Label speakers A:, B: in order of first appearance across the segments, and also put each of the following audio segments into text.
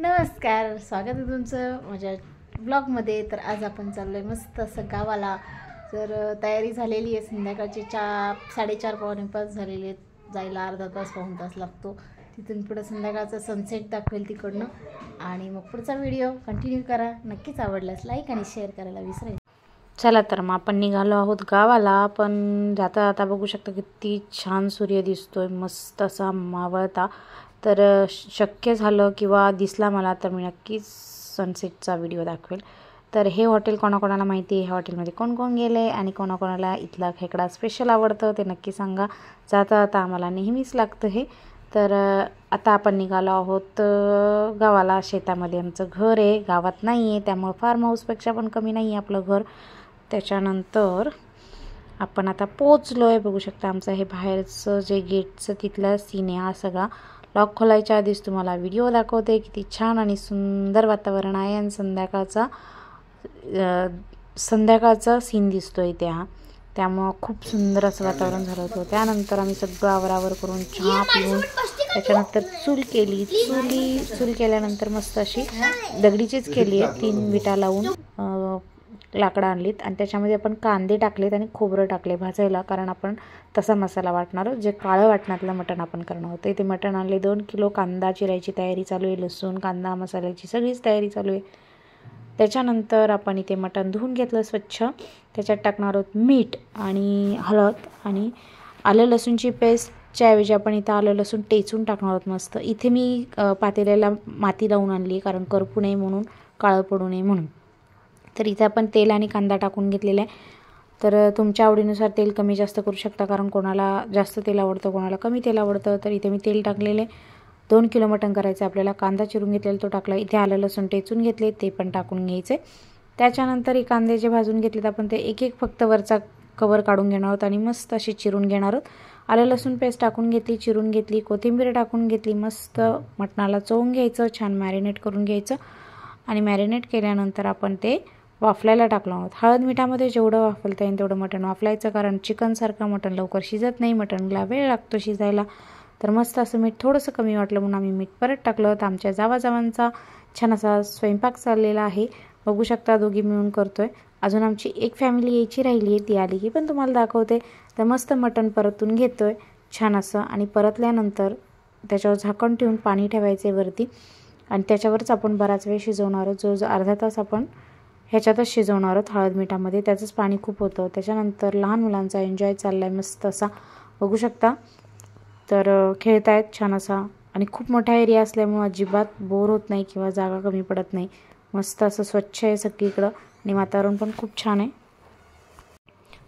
A: नमस्कार, स्वागत आहे तुमचं माझ्या ब्लॉगमध्ये। तर आज आपण चाललो आहे मस्त असं गावाला। तर तयारी झालेली आहे, संध्याकाळचे 4:30 पावणे 5 झालेले आहेत। जायला अर्धा तास पाऊण तास लागतो। तिथून पुढे संध्याकाळचा सनसेट दाखवेल तिकडनं। आणि मग पुढचा व्हिडिओ कंटिन्यू करा। नक्कीच आवडल्यास लाईक आणि शेअर करायला विसरायचं। चला तर मग आपण निघालो आहोत गावाला। पण जाता जाता बघू शकता किती छान सूर्य दिसतोय, मस्त असा मावळता। तर शक्य झालं किंवा दिसला मला तर मी नक्कीच सनसेटचा व्हिडिओ दाखवेल। तर हे हॉटेल कोणाकोणाला माहिती आहे, ह्या हॉटेलमध्ये कोण कोण गेले आणि कोणाकोणाला इथला खेकडा स्पेशल आवडतं ते नक्की सांगा। जाता जाता आम्हाला नेहमीच लागतं हे। तर आता आपण निघालो आहोत गावाला। शेतामध्ये आमचं घर आहे, गावात नाही आहे, त्यामुळे फार्म हाऊसपेक्षा पण कमी नाही आहे आपलं घर। त्याच्यानंतर आपण आता पोचलो आहे। बघू शकता आमचं हे बाहेरचं जे गेटचं तिथला सीन आहे। हा सगळा लॉक खोलायच्या आधीच तुम्हाला व्हिडिओ दाखवते। किती छान आणि सुंदर वातावरण आहे आणि संध्याकाळचा सीन दिसतो इथे हा। त्यामुळं खूप सुंदर असं वातावरण झालं होतं। त्यानंतर आम्ही सगळं आवरावर करून चहा पिऊन त्याच्यानंतर चूल केली। चूल केल्यानंतर मस्त अशी दगडीचीच केली आहे, 3 विटा लावून लाकडं आणलीत आणि त्याच्यामध्ये आपण कांदे टाकलेत आणि खोबरं टाकले भाजायला, कारण आपण तसा मसाला वाटणार जे काळं वाटणातलं मटण आपण करणार होतं। इथे मटण आणले, 2 किलो कांदा चिरायची तयारी चालू आहे, लसूण कांदा मसाल्याची सगळीच तयारी चालू आहे। त्याच्यानंतर आपण इथे मटण धुवून घेतलं स्वच्छ। त्याच्यात टाकणार आहोत मीठ आणि हळद आणि आलं लसूणची पेस्टच्या ऐवजी आपण इथं आलं लसूण टेचून टाकणार आहोत मस्त। इथे मी पातेल्याला माती लावून आणली, कारण करपू नये म्हणून, काळं पडू नये म्हणून। तर इथे आपण तेल आणि कांदा टाकून घेतलेला आहे। तर तुमच्या आवडीनुसार तेल कमी जास्त करू शकता, कारण कोणाला जास्त तेल आवडतं कोणाला कमी तेल आवडतं। तर इथे मी तेल टाकलेले, 2 किलो मटण करायचं आपल्याला। कांदा चिरून घेतलेला तो टाकला, इथे आलं लसूण टेचून घेतले ते पण टाकून घ्यायचे। त्याच्यानंतर हे कांदे जे भाजून घेतलेत आपण ते एक एक फक्त वरचा कवर काढून घेणार आहोत आणि मस्त अशी चिरून घेणार आहोत। आलं लसूण पेस्ट टाकून घेतली, चिरून घेतली, कोथिंबीर टाकून घेतली, मस्त मटणाला चोळून घ्यायचं, छान मॅरिनेट करून घ्यायचं। आणि मॅरिनेट केल्यानंतर आपण ते वाफलायला टाकलो आहोत। हळद मिठामध्ये जेवढं वाफलता येईल तेवढं मटण वाफलायचं, कारण चिकनसारखं मटण लवकर शिजत नाही, मटणला वेळ लागतो शिजायला। तर मस्त असं मीठ थोडंसं कमी वाटलं म्हणून आम्ही मीठ परत टाकलं। तर आमच्या जावाजावांचा छान असा स्वयंपाक चाललेला आहे, बघू शकता दोघी मिळून करतोय। अजून आमची एक फॅमिली यायची राहिली आहे, ती आली की पण तुम्हाला दाखवते। तर मस्त मटण परतून घेतोय छान असं, आणि परतल्यानंतर त्याच्यावर झाकण ठेवून पाणी ठेवायचे वरती आणि त्याच्यावरच आपण बराच वेळ शिजवणार आहोत। जो अर्धा तास आपण ह्याच्यातच शिजवणार आहोत हळद मिठामध्ये, त्याचंच पाणी खूप होतं। त्याच्यानंतर लहान मुलांचा एन्जॉय चालला आहे मस्त असा, बघू शकता। तर खेळतायत छान असा, आणि खूप मोठा एरिया असल्यामुळे अजिबात बोर होत नाही किंवा जागा कमी पडत नाही। मस्त असं स्वच्छ आहे सगळीकडं आणि वातावरण पण खूप छान आहे।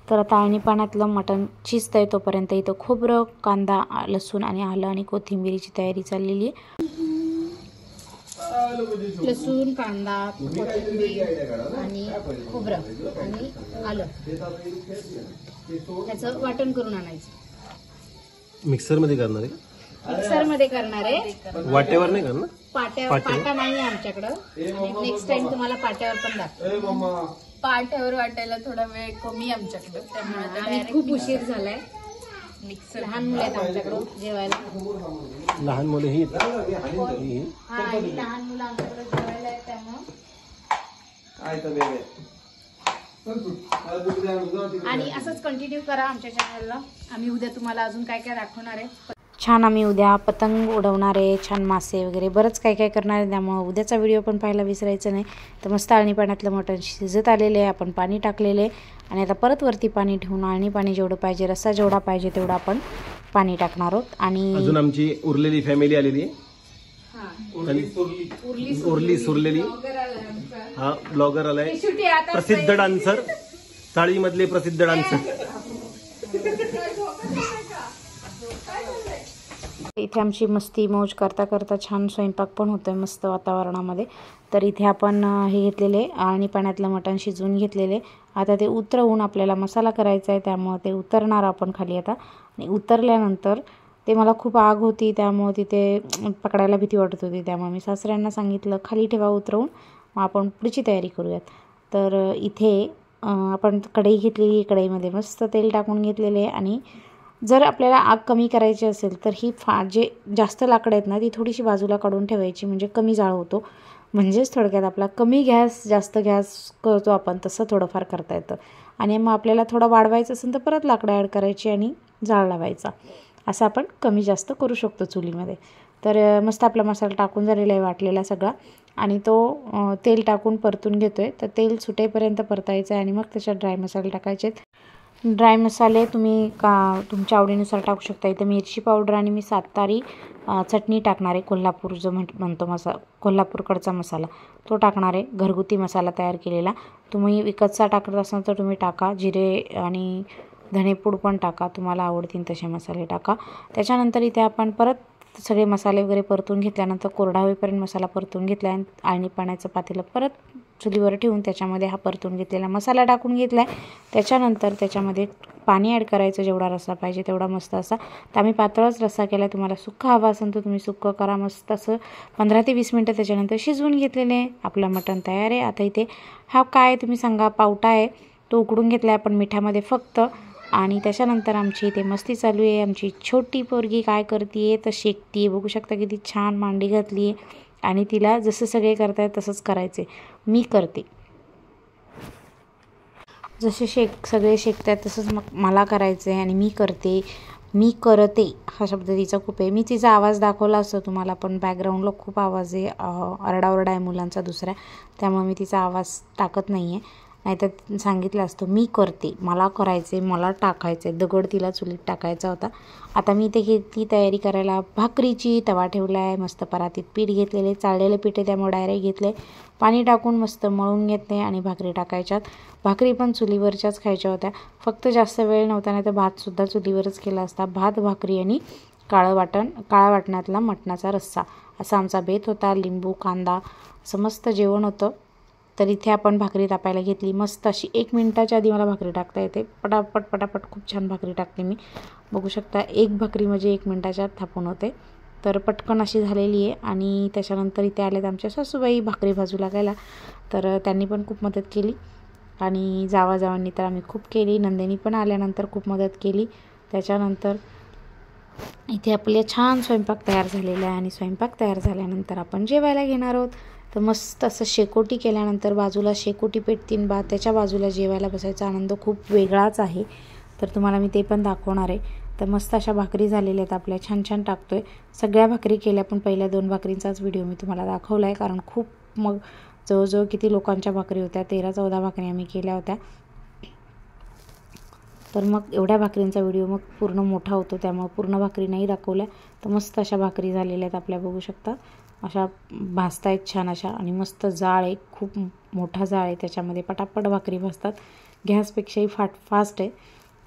A: तर आता आळणी पाण्यातलं मटण शिजतंय तोपर्यंत इथं खोबरं कांदा लसूण आणि आलं आणि कोथिंबीरीची तयारी चाललेली आहे। लसूण कांदा कोथिंबीर आणि खोबरं आणि आलं त्याचं वाटण करून आणायचं।
B: मिक्सरमध्ये करणार आहे?
A: मिक्सरमध्ये करणार आहे,
B: वाट्यावर नाही करणार?
A: पाटा नाही आमच्याकडं। नेक्स्ट टाइम तुम्हाला पाट्यावर पण दाखवतो।
C: पाट्यावर वाटायला थोडा वेळ कमी आमच्याकडं, त्यामुळे
A: खूप उशीर झालाय। लहान मुलं आहेत आमच्याकडं जेवायला,
B: लहान मुलं ही
A: लहान मुलं आमच्याकडे जेवायला आहेत, त्यामुळं आणि असंच कंटिन्यू करा आमच्या चॅनलला। आम्ही उद्या तुम्हाला अजून काय काय दाखवणार आहे। छान आम्ही उद्या पतंग उडवणार आहे, छान मासे वगैरे बरंच काय काय करणार आहे, त्यामुळे उद्याचा व्हिडिओ पण पाहायला विसरायचं नाही। तर मस्त आळणी पाण्यातलं मटण शिजत आलेलं आहे, आपण पाणी टाकलेलं आहे आणि आता परत वरती पाणी ठेवून आळणी पाणी जेवढं पाहिजे, रस्सा जेवढा पाहिजे तेवढं आपण पाणी टाकणार आहोत। आणि
B: अजून आमची उरलेली फॅमिली आलेली आहे, उरली सुरलेली। हा ब्लॉगर आलाय, प्रसिद्ध डान्सर, चाळीमधले प्रसिद्ध डान्सर।
A: इथे आमची मस्ती मौज करता करता छान स्वयंपाक पण होतोय मस्त वातावरणामध्ये। तर इथे आपण हे घेतलेले आळणी पाण्यातलं मटण शिजवून घेतलेले, आता ते उतरवून आपल्याला मसाला करायचा आहे, त्यामुळे ते उतरणार आपण खाली आता। आणि उतरल्यानंतर ते मला खूप आग होती, त्यामुळे तिथे पकडायला भीती वाटत होती, त्यामुळे मी सासऱ्यांना सांगितलं खाली ठेवा उतरवून, मग आपण पुढची तयारी करूयात। तर इथे आपण कढई घेतलेली, कढईमध्ये मस्त तेल टाकून घेतलेले आणि जर आपल्याला आग कमी करायची असेल तर ही जे जास्त लाकडं आहेत ना ती थोडीशी बाजूला काढून ठेवायची, म्हणजे कमी जाळ होतो. म्हणजेच थोडक्यात आपला कमी गॅस जास्त गॅस करतो आपण तसं थोडंफार करता येतं. आणि मग आपल्याला थोडं वाढवायचं असेल तर परत लाकडं ॲड करायची आणि जाळ लावायचा. असं आपण कमी जास्त करू शकतो चुलीमध्ये. तर मस्त आपला मसाला टाकून झालेला आहे वाटलेला सगळा, आणि तो तेल टाकून परतून घेतो आहे. तर तेल सुटेपर्यंत परतायचं आहे आणि मग त्याच्यात ड्राय मसाले टाकायचे. ड्राय मसाले तुम्ही तुमच्या आवडीनुसार टाकू शकता. इथं मिरची पावडर आणि मी सातारी चटणी टाकणार आहे. कोल्हापूर जो म्हणतो कोल्हापूरकडचा मसाला तो टाकणार आहे. घरगुती मसाला तयार केलेला. तुम्ही विकतचा टाकत असाल तर तुम्ही टाका. जिरे आणि धनेपूड पण टाका, तुम्हाला आवडतील तसे मसाले टाका. त्याच्यानंतर इथे आपण परत सगळे मसाले वगैरे परतून घेतल्यानंतर कोरडा होईपर्यंत मसाला परतून घेतला आणि पाण्याचं पातेलं परत चुलीवर ठेवून त्याच्यामध्ये हा परतून घेतलेला मसाला टाकून घेतला आहे. त्याच्यानंतर त्याच्यामध्ये पाणी ॲड करायचं, जेवढा रस्सा पाहिजे तेवढा मस्त असा. तर आम्ही पातळच रस्सा केला. तुम्हाला सुक्का हवा असेल तर तुम्ही सुक्कं करा. मस्त असं 15 ते 20 मिनटं त्याच्यानंतर शिजवून घेतलेले आहे. आपलं मटण तयार आहे. आता इथे हा काय तुम्ही सांगा, पावटा आहे तो उकडून घेतला आहे आपण मिठामध्ये फक्त. आणि त्याच्यानंतर आमची इथे मस्ती चालू आहे. आमची छोटी पोरगी काय करते आहे तर शेकती आहे. बघू शकता किती छान मांडी घातली आहे. आणि तिला जसं सगळे करतायत तसंच करायचे. मी करते जसे सगळे शेकतात तसंच मग मला करायचं आहे. आणि मी करते हा शब्द तिचा खूप आहे. मी तिचा आवाज दाखवला असतो तुम्हाला, पण बॅकग्राऊंडला खूप आवाज आहे, आरडाओरडा आहे मुलांचा दुसऱ्या, त्यामुळे मी तिचा आवाज टाकत नाही आहे. नाहीतर सांगितलं असतं मी करते, मला करायचे, मला टाकायचे. दगड तिला चुलीत टाकायचा होता. आता मी इथे घेतली तयारी करायला भाकरीची. तवा ठेवला आहे. मस्त परातीत पीठ घेतलेले, चाळलेले पीठ आहे त्यामुळे डायरेक्ट घेतले. पाणी टाकून मस्त मळून घेतले आणि भाकरी टाकायच्यात. भाकरी पण चुलीवरच्याच खायच्या होत्या. फक्त जास्त वेळ नव्हता, नाही तर भातसुद्धा चुलीवरच केला असता. भात, भाकरी आणि काळा वाटणातला मटणाचा रस्सा असा आमचा बेत होता. लिंबू, कांदा असं मस्त जेवण होतं. तर इथे आपण भाकरी तापायला घेतली. मस्त अशी 1 मिनिटाच्या आधी मला भाकरी टाकता येते. पटापट खूप छान भाकरी टाकते मी. बघू शकता एक भाकरी म्हणजे 1 मिनिटाच्या थापून होते. तर पटकन अशी झालेली आहे. आणि त्याच्यानंतर इथे आल्यात आमच्या सासूबाई भाकरी भाजू लागायला. तर त्यांनी पण खूप मदत केली. आणि जावांनी तर आम्ही खूप केली. नंदिनी पण आल्यानंतर खूप मदत केली. त्याच्यानंतर इथे आपले छान स्वयंपाक तयार झालेला आहे. आणि स्वयंपाक तयार झाल्यानंतर आपण जेवायला घेणार आहोत. तर मस्त असं शेकोटी केल्यानंतर बाजूला शेकोटी पेटतीन बा, त्याच्या बाजूला जेवायला बसायचा आनंद खूप वेगळाच आहे. तर तुम्हाला मी ते पण दाखवणार आहे. तर मस्त अशा भाकरी झालेल्या आहेत आपल्या, छान छान टाकतोय. सगळ्या भाकरी केल्या, पण पहिल्या 2 भाकरींचाच व्हिडिओ मी तुम्हाला दाखवला आहे. कारण खूप मग जवळजवळ किती लोकांच्या भाकरी होत्या, 13-14 भाकरी आम्ही केल्या होत्या. तर मग एवढ्या भाकरींचा व्हिडिओ मग पूर्ण मोठा होतो, त्यामुळे पूर्ण भाकरी नाही दाखवल्या. तर मस्त अशा भाकरी झालेल्या आहेत आपल्या, बघू शकता. अशा भाजतायत छान अशा. आणि मस्त जाळ आहे, खूप मोठा जाळ आहे, त्याच्यामध्ये पटापट भाकरी भाजतात. गॅसपेक्षाही फास्ट आहे,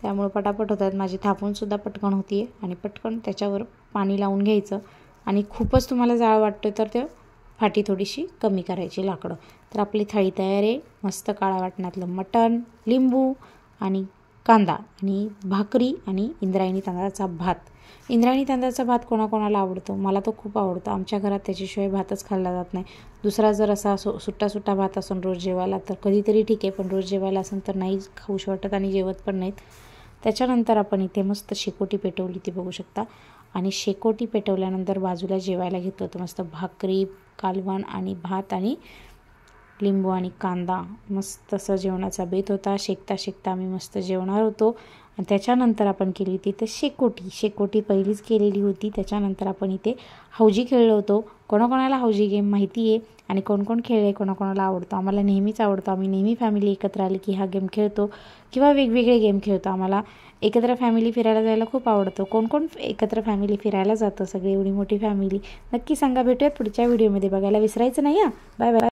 A: त्यामुळे पटापट होतात. माझी थापूनसुद्धा पटकन होती आहे. आणि पटकन त्याच्यावर पाणी लावून घ्यायचं. आणि खूपच तुम्हाला जाळ वाटतो तर ते फाटी थोडीशी कमी करायची लाकडं. तर आपली थाळी तयार आहे. मस्त काळा वाटणातलं मटण, लिंबू आणि कांदा आणि भाकरी आणि इंद्रायणी तांदळाचा भात. इंद्रायणी तांदळाचा भात कोणाकोणाला आवडतो, मला तो खूप आवडतो. आमच्या घरात त्याच्याशिवाय भातच खाल्ला जात नाही. दुसरा जर असा सुट्टा भात असेल रोज जेवायला तर कधीतरी ठीक आहे, पण रोज जेवायला असेल तर नाही खाऊशी वाटत आणि जेवत पण नाहीत. त्याच्यानंतर आपण इथे मस्त शेकोटी पेटवली, ती बघू शकता. आणि शेकोटी पेटवल्यानंतर बाजूला जेवायला घेतलं होतं मस्त भाकरी, कालवण आणि भात आणि लिंबू आणि कांदा. मस्त असं जेवणाचा बेत होता. शेकता आम्ही मस्त जेवणार होतो. आणि त्याच्यानंतर आपण केली होती तर शेकोटी पहिलीच केलेली होती. त्याच्यानंतर आपण इथे हौजी खेळलो होतो. कोणाकोणाला हौजी गेम माहिती आहे आणि कोण खेळले, कोणाकोणाला आवडतो. आम्हाला नेहमीच आवडतो. आम्ही नेहमी फॅमिली एकत्र आली की हा गेम खेळतो किंवा वेगवेगळे गेम खेळतो. आम्हाला एकत्र फॅमिली फिरायला जायला खूप आवडतं. कोण एकत्र फॅमिली फिरायला जातं, सगळी एवढी मोठी फॅमिली. नक्की सांगा. भेटूयात पुढच्या व्हिडिओमध्ये, बघायला विसरायचं नाही. Bye bye.